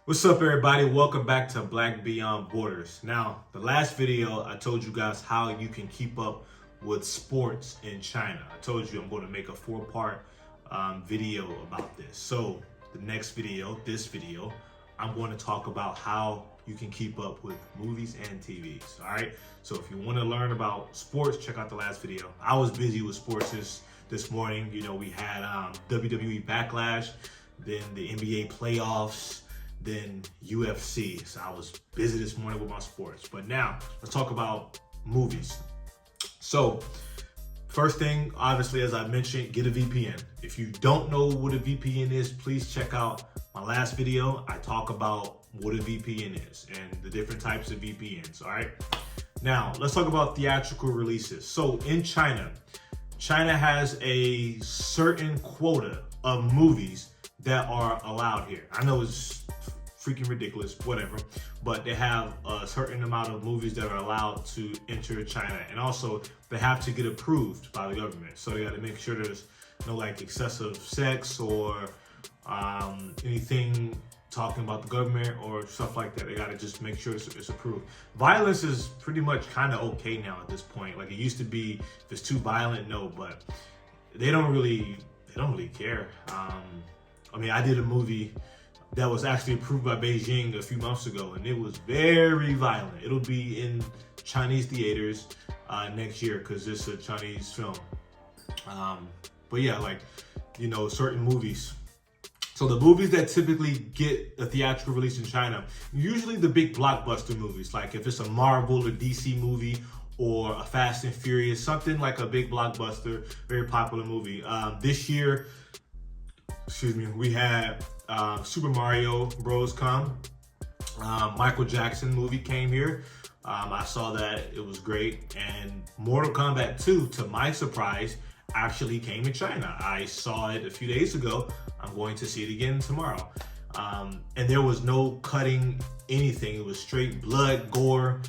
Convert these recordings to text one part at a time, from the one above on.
What's up, everybody? Welcome back to Black Beyond Borders. Now, the last video, I told you guys how you can keep up with sports in China. I told you I'm going to make a four-part video about this. So, the next video, this video, I'm going to talk about how you can keep up with movies and TVs. All right. So, if you want to learn about sports, check out the last video. I was busy with sports this morning. You know, we had WWE Backlash, then the NBA playoffs, then UFC. So I was busy this morning with my sports. But now let's talk about movies. So first thing, obviously, as I mentioned, get a VPN. If you don't know what a VPN is, please check out my last video. I talk about what a VPN is and the different types of VPNs. All right. Now let's talk about theatrical releases. So in China has a certain quota of movies that are allowed here. I know it's freaking ridiculous, whatever, but they have a certain amount of movies that are allowed to enter China, and also they have to get approved by the government. So they got to make sure there's no like excessive sex or anything talking about the government or stuff like that. They got to just make sure it's approved. Violence is pretty much kind of okay now at this point. Like it used to be, if it's too violent, no, but they don't really care. I mean, I did a movie that was actually approved by Beijing a few months ago, and it was very violent. It'll be in Chinese theaters next year because it's a Chinese film. But yeah, like, you know, certain movies. So the movies that typically get a theatrical release in China, usually the big blockbuster movies, like if it's a Marvel or DC movie or a Fast and Furious, something like a big blockbuster, very popular movie. This year, we had Super Mario Bros. Come. Michael Jackson movie came here. I saw that, it was great. And Mortal Kombat 2, to my surprise, actually came in China. I saw it a few days ago. I'm going to see it again tomorrow. And there was no cutting anything. It was straight blood, gore.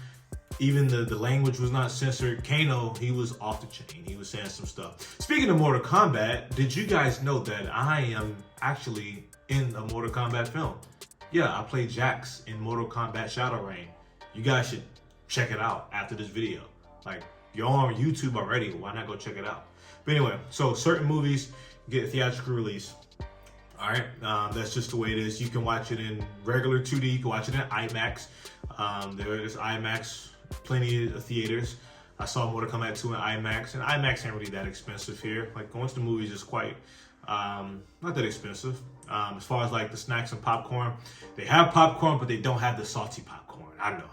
Even the language was not censored. Kano, he was off the chain. He was saying some stuff. Speaking of Mortal Kombat, did you guys know that I am actually in a Mortal Kombat film? Yeah, I play Jax in Mortal Kombat Shadow Reign. You guys should check it out after this video. Like, you're on YouTube already. Why not go check it out? But anyway, so certain movies get a theatrical release. All right, that's just the way it is. You can watch it in regular 2D. You can watch it in IMAX. There is IMAX, plenty of theaters. I saw Mortal Kombat 2 in IMAX, and IMAX ain't really that expensive here. Like going to the movies is quite not that expensive. As far as like the snacks and popcorn, they have popcorn, but they don't have the salty popcorn. I know.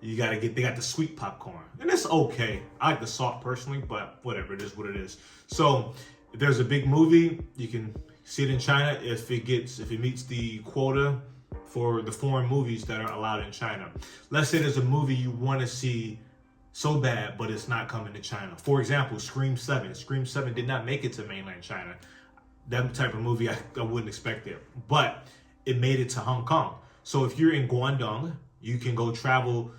They got the sweet popcorn, and it's okay. I like the salt personally, but whatever, it is what it is. So if there's a big movie, you can see it in China if it meets the quota for the foreign movies that are allowed in China. Let's say there's a movie you want to see so bad, but it's not coming to China. For example, Scream 7. Scream 7 did not make it to mainland China. That type of movie I wouldn't expect there, but it made it to Hong Kong. So if you're in Guangdong, you can go travel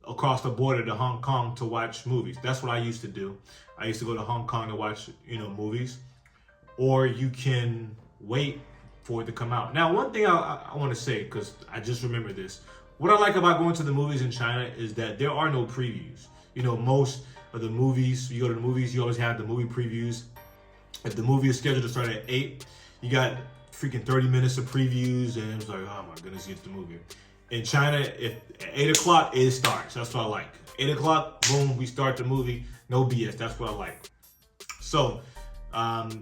across the border to Hong Kong to watch movies. That's what I used to do. I used to go to Hong Kong to watch, movies. Or you can wait for it to come out. Now, one thing I want to say, because I just remember this. What I like about going to the movies in China is that there are no previews. You know, most of the movies, you go to the movies, you always have the movie previews. If the movie is scheduled to start at 8, you got freaking 30 minutes of previews, and it's like, oh my goodness, get the movie. In China, if at 8 o'clock, it starts. That's what I like. 8 o'clock, boom, we start the movie. No BS. That's what I like. So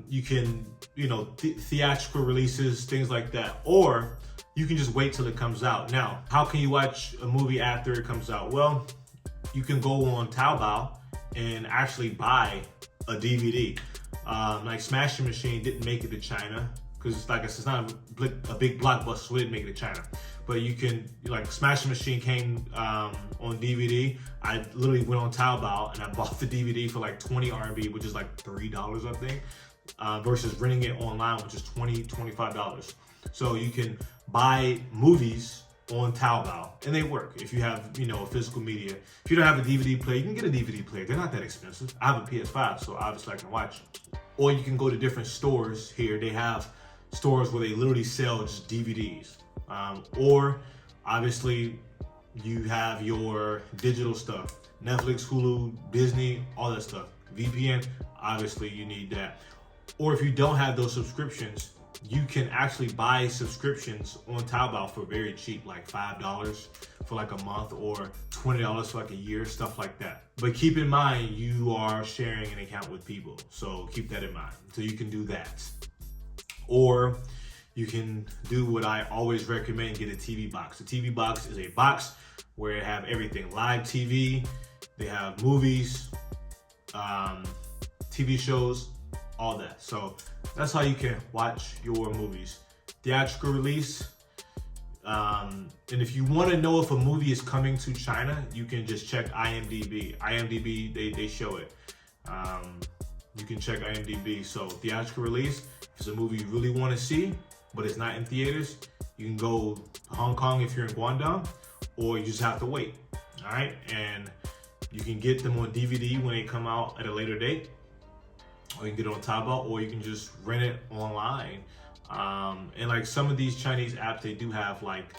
you can, theatrical releases, things like that. Or you can just wait till it comes out. Now, how can you watch a movie after it comes out? Well, you can go on Taobao and actually buy a DVD. Like Smashing Machine didn't make it to China because, like I said, it's not a big blockbuster, so it didn't make it to China. But you can, like, Smashing Machine came on DVD. I literally went on Taobao and I bought the DVD for like 20 RMB, which is like $3, I think, versus renting it online, which is $25. So you can buy movies on Taobao, and they work if you have, a physical media. If you don't have a DVD player, you can get a DVD player. They're not that expensive. I have a PS5, so obviously I can watch. Or you can go to different stores here. They have stores where they literally sell just DVDs. Or obviously you have your digital stuff, Netflix, Hulu, Disney, all that stuff. VPN, obviously you need that. Or if you don't have those subscriptions, you can actually buy subscriptions on Taobao for very cheap, like $5 for like a month or $20 for like a year, stuff like that. But keep in mind, you are sharing an account with people. So keep that in mind. So you can do that. Or you can do what I always recommend, get a TV box. The TV box is a box where it have everything, live TV, they have movies, TV shows, all that. So that's how you can watch your movies. Theatrical release. And if you want to know if a movie is coming to China, you can just check IMDb. IMDb, they show it. You can check IMDb. So theatrical release, if it's a movie you really want to see, but it's not in theaters, you can go to Hong Kong if you're in Guangdong, or you just have to wait. All right, and you can get them on DVD when they come out at a later date, or you can get it on Taobao, or you can just rent it online. And like some of these Chinese apps, they do have like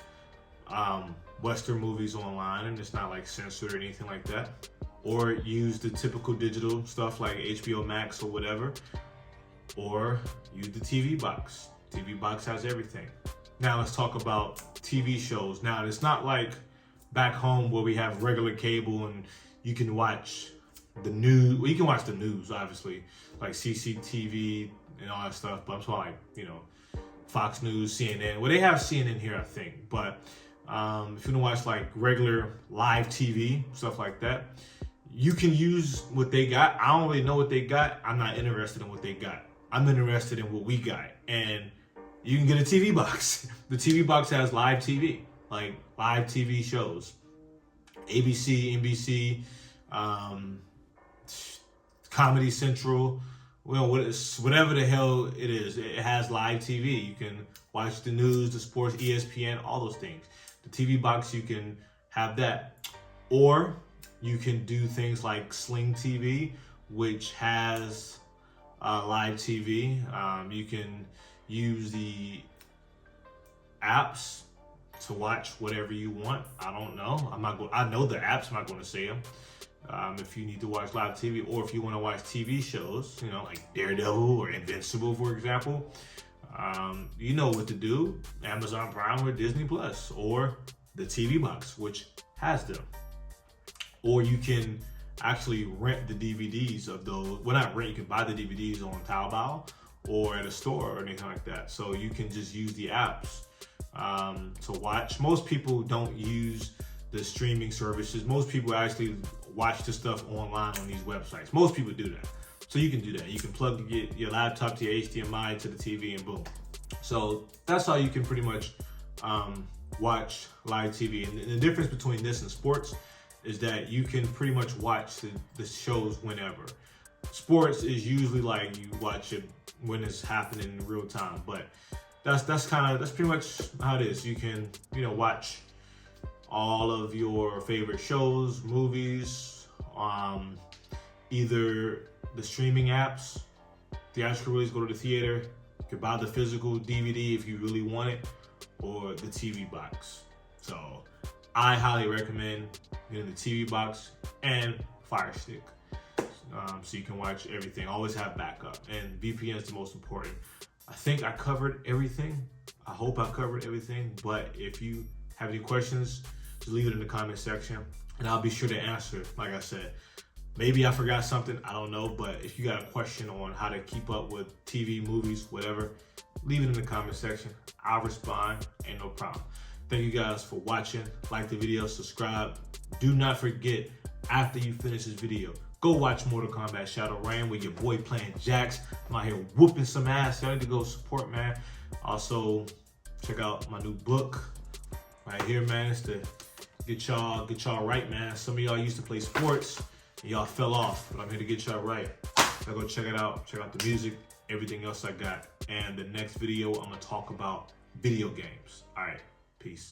Western movies online, and it's not like censored or anything like that. Or use the typical digital stuff like HBO Max or whatever, or use the TV box. TV box has everything. Now let's talk about TV shows. Now it's not like back home where we have regular cable and you can watch the news. Well, you can watch the news, obviously, like CCTV and all that stuff. But I'm talking like, you know, Fox News, CNN. Well, they have CNN here, I think. But if you want to watch like regular live TV, stuff like that, you can use what they got. I don't really know what they got. I'm not interested in what they got. I'm interested in what we got. And you can get a TV box. The TV box has live TV, like live TV shows. ABC, NBC, Comedy Central, well, whatever the hell it is, it has live TV. You can watch the news, the sports, ESPN, all those things. The TV box, you can have that. Or you can do things like Sling TV, which has live TV. You can use the apps to watch whatever you want. I don't know. I know the apps. I'm not going to say them. If you need to watch live TV, or if you want to watch TV shows, you know, like Daredevil or Invincible, for example, you know what to do. Amazon Prime or Disney Plus, or the TV box, which has them. Or you can actually rent the DVDs of those. Well, not rent, you can buy the DVDs on Taobao or at a store or anything like that. So you can just use the apps to watch. Most people don't use the streaming services. Most people actually watch the stuff online on these websites. Most people do that. So you can do that. You can plug your laptop to your HDMI to the TV and boom. So that's how you can pretty much watch live TV. And the difference between this and sports is that you can pretty much watch the shows whenever. Sports is usually like you watch it when it's happening in real time, but that's pretty much how it is. You can, you know, watch all of your favorite shows, movies, either the streaming apps, theatrical release, go to the theater. You can buy the physical DVD if you really want it, or the TV box. So I highly recommend getting the TV box and Fire Stick, so you can watch everything. Always have backup, and VPN is the most important. I think I covered everything. I hope I covered everything, but if you have any questions, just leave it in the comment section and I'll be sure to answer. Like I said, maybe I forgot something, I don't know, but if you got a question on how to keep up with TV, movies, whatever, leave it in the comment section. I'll respond, ain't no problem. Thank you guys for watching. Like the video, subscribe. Do not forget, after you finish this video, go watch Mortal Kombat Shadow Reign with your boy playing Jax. I'm out here whooping some ass. Y'all need to go support, man. Also, check out my new book right here, man. It's to get y'all right, man. Some of y'all used to play sports and y'all fell off, but I'm here to get y'all right. So go check it out. Check out the music, everything else I got. And the next video, I'm gonna talk about video games. All right, peace.